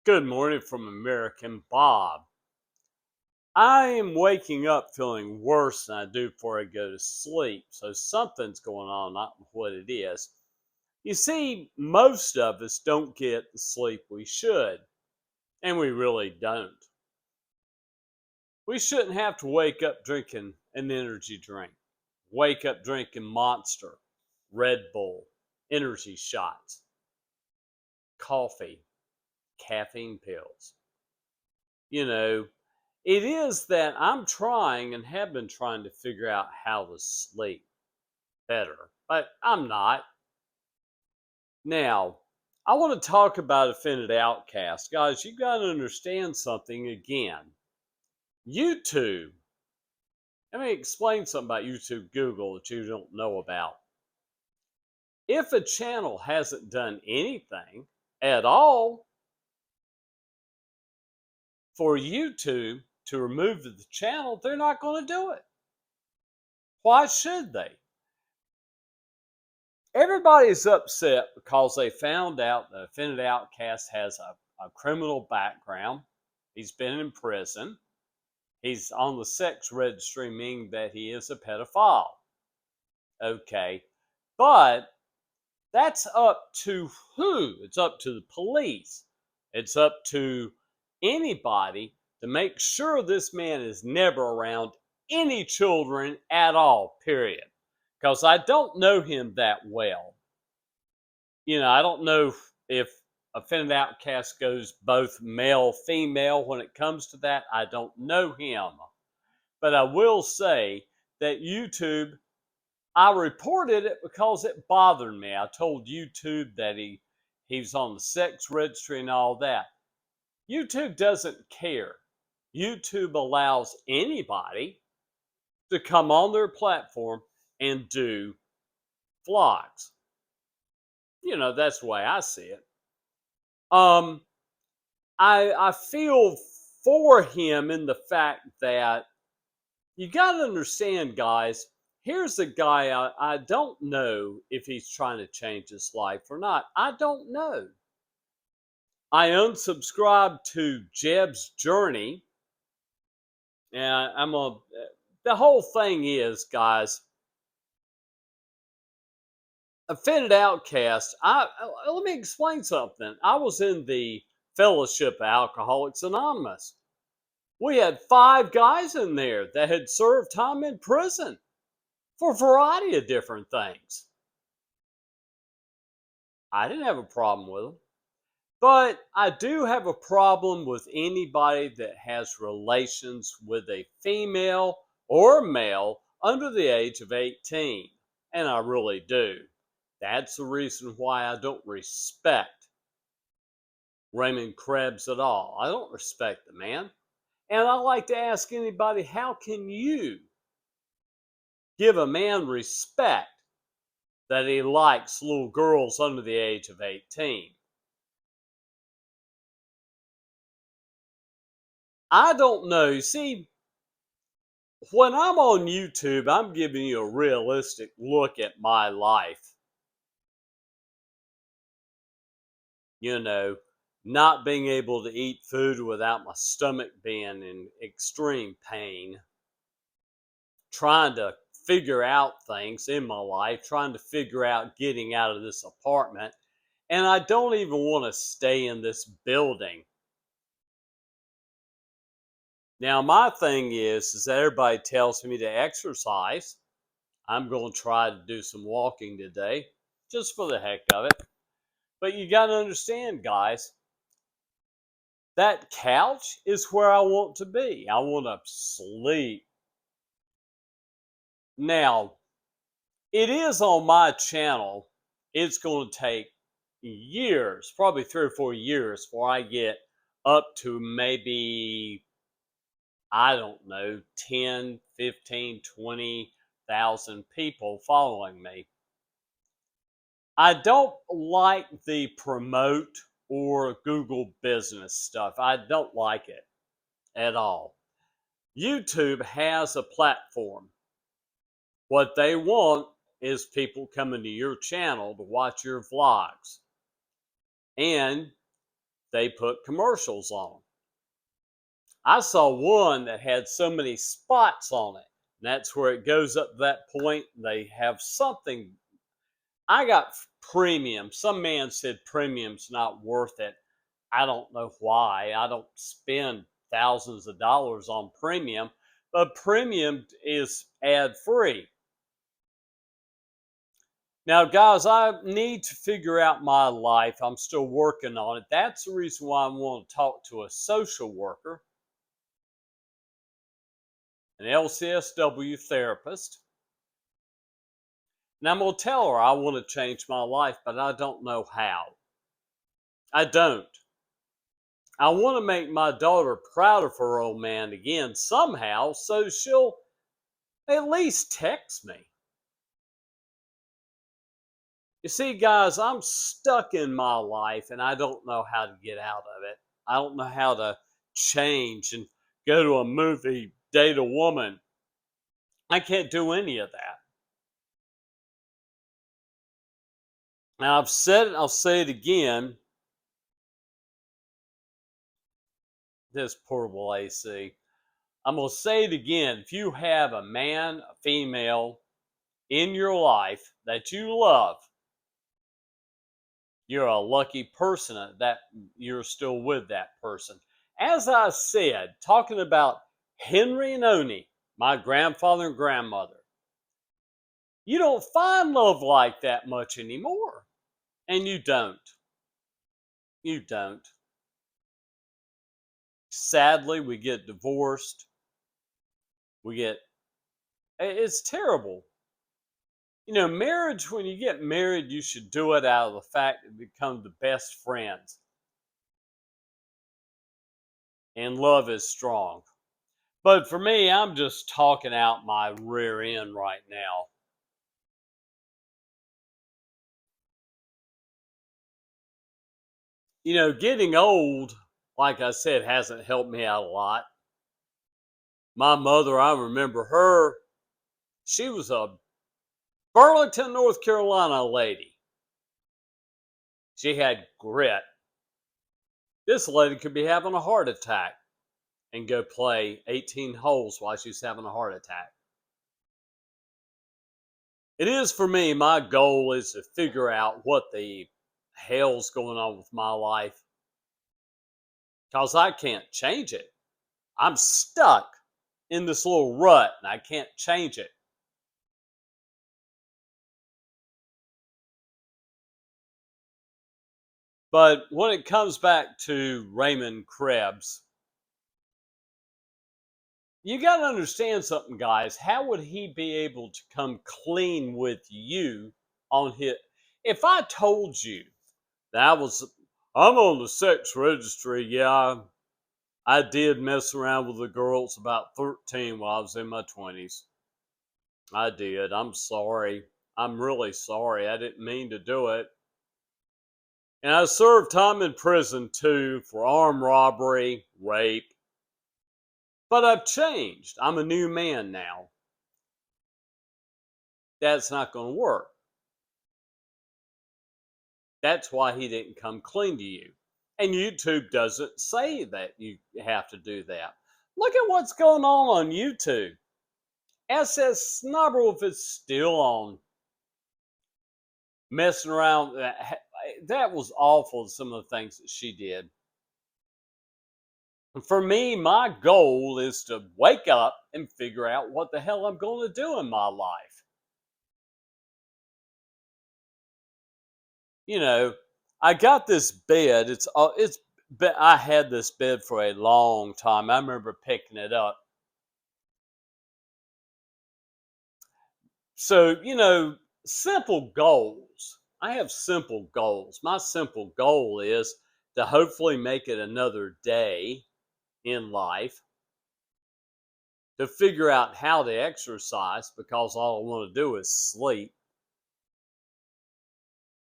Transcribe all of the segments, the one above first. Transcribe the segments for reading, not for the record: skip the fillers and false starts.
Good morning from American Bob. I am waking up feeling worse than I do before I go to sleep. So something's going on, not what it is. You see, most of us don't get the sleep we should, and we really don't. We shouldn't have to wake up drinking an energy drink, wake up drinking Monster, Red Bull, energy shots, coffee, caffeine pills. You know, It is that I'm trying and have been trying to figure out how to sleep better, but I'm not. Now, I want to talk about offended outcast. Guys, you got to understand something again. YouTube. Let me explain something about YouTube Google that you don't know about. If a channel hasn't done anything at all for YouTube to remove the channel, they're not going to do it. Why should they? Everybody's upset because they found out the offended outcast has a criminal background. He's been in prison. He's on the sex registry, meaning that he is a pedophile. Okay. But that's up to who? It's up to the police. It's up to anybody to make sure this man is never around any children at all, period. Because I don't know him that well. I don't know if offended outcast goes both male, female when it comes to that. I don't know him. But I will say that YouTube, I reported it because it bothered me. I told YouTube that he's on the sex registry and all that. YouTube doesn't care. YouTube allows anybody to come on their platform and do vlogs. That's the way I see it. Um, I feel for him in the fact that you got to understand, guys. Here's a guy I don't know if he's trying to change his life or not. I don't know. I unsubscribed to Jeb's Journey, and The whole thing is, guys, offended outcast. Let me explain something. I was in the Fellowship of Alcoholics Anonymous. We had 5 guys in there that had served time in prison for a variety of different things. I didn't have a problem with them. But I do have a problem with anybody that has relations with a female or male under the age of 18. And I really do. That's the reason why I don't respect Raymond Krebs at all. I don't respect the man. And I like to ask anybody, how can you give a man respect that he likes little girls under the age of 18? I don't know. You see, when I'm on YouTube, I'm giving you a realistic look at my life. You know, Not being able to eat food without my stomach being in extreme pain, trying to figure out things in my life, trying to figure out getting out of this apartment. And I don't even want to stay in this building. Now, my thing is that everybody tells me to exercise. I'm going to try to do some walking today, just for the heck of it. But you got to understand, guys, that couch is where I want to be. I want to sleep. Now, it is on my channel. It's going to take years, probably 3 or 4 years, before I get up to maybe, I don't know, 10, 15, 20,000 people following me. I don't like the promote or Google business stuff. I don't like it at all. YouTube has a platform. What they want is people coming to your channel to watch your vlogs. And they put commercials on them. I saw one that had so many spots on it. And that's where it goes up to that point. They have something. I got premium. Some man said premium's not worth it. I don't know why. I don't spend thousands of dollars on premium, but premium is ad free. Now, guys, I need to figure out my life. I'm still working on it. That's the reason why I want to talk to a social worker, an LCSW therapist. And I'm going to tell her I want to change my life, but I don't know how. I don't. I want to make my daughter proud of her old man again somehow, so she'll at least text me. You see, guys, I'm stuck in my life and I don't know how to get out of it. I don't know how to change and go to a movie, date a woman. I can't do any of that. Now, I've said it, I'll say it again. This portable AC. I'm going to say it again. If you have a man, a female in your life that you love, you're a lucky person that you're still with that person. As I said, talking about Henry and Oni, my grandfather and grandmother, you don't find love like that much anymore. And you don't. You don't. Sadly, we get divorced. It's terrible. You know, marriage, when you get married, you should do it out of the fact that you become the best friends. And love is strong. But for me, I'm just talking out my rear end right now. You know, getting old, like I said, hasn't helped me out a lot. My mother, I remember her, she was a Burlington, North Carolina lady. She had grit. This lady could be having a heart attack and go play 18 holes while she's having a heart attack. It is for me, my goal is to figure out what the hell's going on with my life because I can't change it. I'm stuck in this little rut and I can't change it. But when it comes back to Raymond Krebs, you got to understand something, guys. How would he be able to come clean with you on his? If I told you that I'm on the sex registry, yeah, I did mess around with the girls about 13 while I was in my 20s. I did. I'm sorry. I'm really sorry. I didn't mean to do it. And I served time in prison too for armed robbery, rape. But I've changed. I'm a new man now. That's not going to work. That's why he didn't come clean to you. And YouTube doesn't say that you have to do that. Look at what's going on YouTube. SS Snobberwolf is still on, messing around. That was awful, some of the things that she did. For me, my goal is to wake up and figure out what the hell I'm going to do in my life. You know, I got this bed. I had this bed for a long time. I remember picking it up. So, you know, simple goals. I have simple goals. My simple goal is to hopefully make it another day in life, to figure out how to exercise because all I want to do is sleep.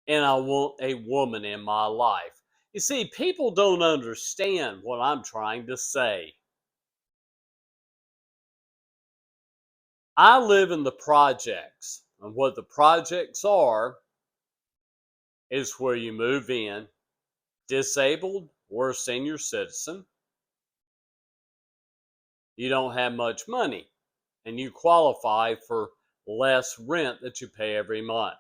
And I want a woman in my life. You see, people don't understand what I'm trying to say. I live in the projects, and what the projects are is where you move in disabled, or a senior citizen, you don't have much money and you qualify for less rent that you pay every month.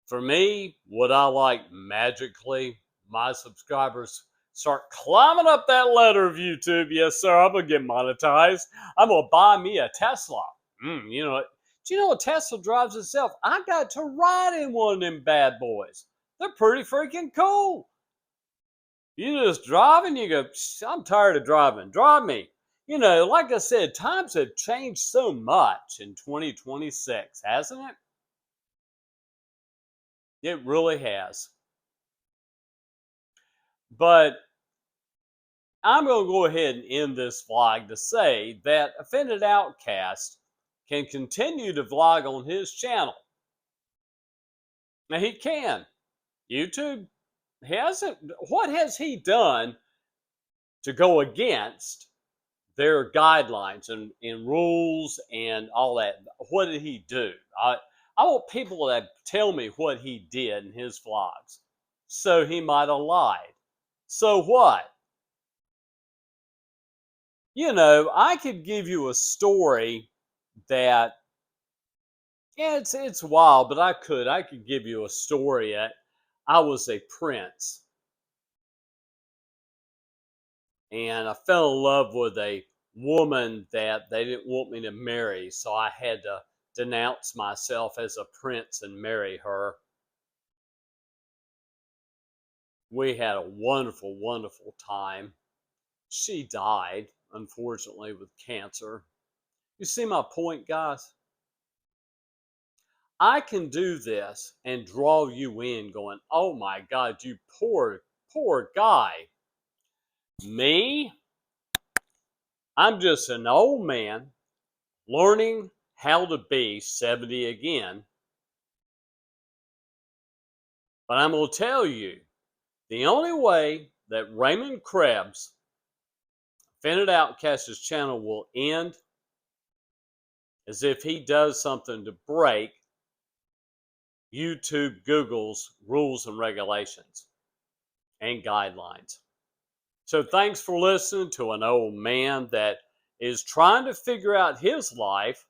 For me, would I like magically my subscribers start climbing up that ladder of YouTube? Yes, sir. I'm gonna get monetized. I'm gonna buy me a Tesla. You know, do you know a Tesla drives itself? I got to ride in one of them bad boys. They're pretty freaking cool. You just drive and you go, I'm tired of driving. Drive me. You know, like I said, times have changed so much in 2026, hasn't it? It really has. But I'm going to go ahead and end this vlog to say that Offended Outcast can continue to vlog on his channel. Now he can. YouTube hasn't. What has he done to go against their guidelines and rules and all that? What did he do? I want people to tell me what he did in his vlogs. So he might have lied. So what? You know, I could give you a story that, yeah, it's wild, but I could give you a story that I was a prince and I fell in love with a woman that they didn't want me to marry, so I had to denounce myself as a prince and marry her. We had a wonderful, wonderful time. She died, unfortunately, with cancer. You see my point, guys? I can do this and draw you in going, oh my God, you poor, poor guy. Me? I'm just an old man learning how to be 70 again. But I'm going to tell you, the only way that Raymond Krebs, Offended Outcast's channel will end is if he does something to break YouTube, Google's rules and regulations and guidelines. So thanks for listening to an old man that is trying to figure out his life.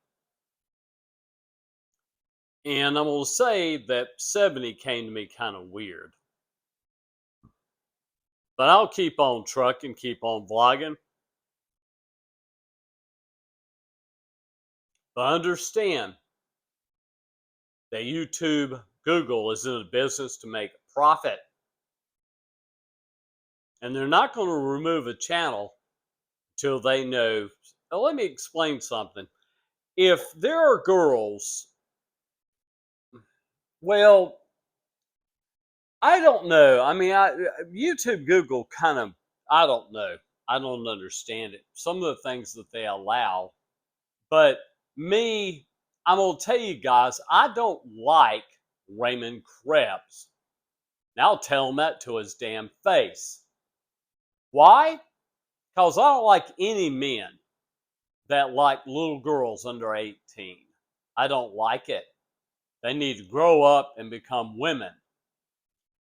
And I'm going to say that 70 came to me kind of weird. But I'll keep on trucking, keep on vlogging. But understand that YouTube, Google is in a business to make a profit. And they're not going to remove a channel till they know. Now, let me explain something. If there are girls, well, I don't know. I mean, YouTube, Google kind of, I don't know. I don't understand it. Some of the things that they allow. But me, I'm going to tell you guys, I don't like Raymond Krebs. Now I'll tell him that to his damn face. Why? Because I don't like any men that like little girls under 18. I don't like it. They need to grow up and become women.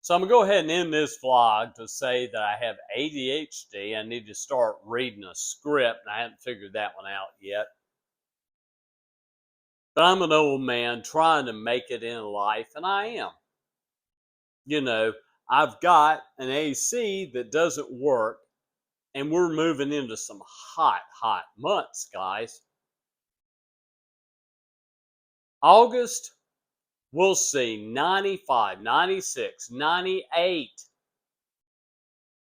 So I'm going to go ahead and end this vlog to say that I have ADHD. I need to start reading a script, and I haven't figured that one out yet. But I'm an old man trying to make it in life, and I am. You know, I've got an AC that doesn't work, and we're moving into some hot, hot months, guys. August, we'll see 95, 96, 98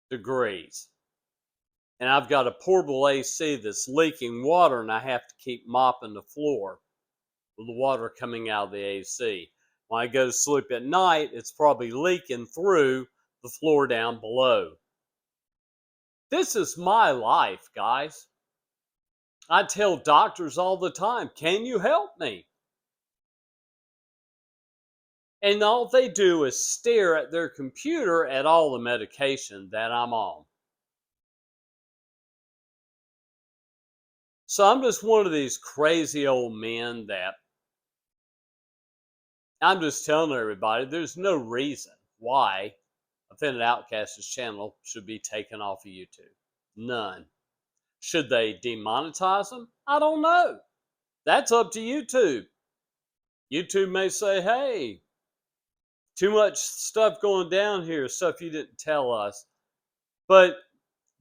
degrees. And I've got a portable AC that's leaking water, and I have to keep mopping the floor with the water coming out of the AC. When I go to sleep at night, it's probably leaking through the floor down below. This is my life, guys. I tell doctors all the time, can you help me? And all they do is stare at their computer at all the medication that I'm on. So I'm just one of these crazy old men that I'm just telling everybody there's no reason why Offended Outcast's channel should be taken off of YouTube. None. Should they demonetize them? I don't know. That's up to YouTube. YouTube may say, hey, too much stuff going down here, stuff you didn't tell us. But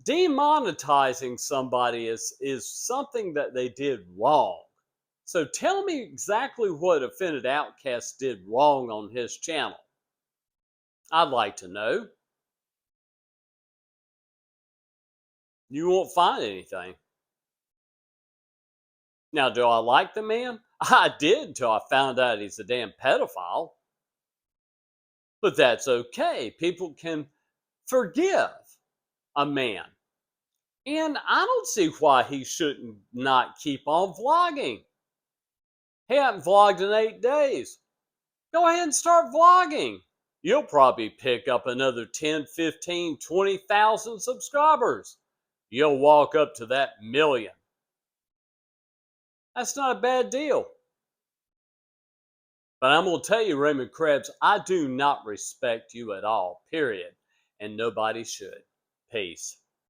demonetizing somebody is something that they did wrong. So tell me exactly what Offended Outcast did wrong on his channel. I'd like to know. You won't find anything. Now, do I like the man? I did until I found out he's a damn pedophile. But that's okay. People can forgive a man. And I don't see why he shouldn't not keep on vlogging. He hasn't vlogged in 8 days. Go ahead and start vlogging. You'll probably pick up another 10, 15, 20,000 subscribers. You'll walk up to that million. That's not a bad deal. But I'm going to tell you, Raymond Krebs, I do not respect you at all, period. And nobody should. Peace.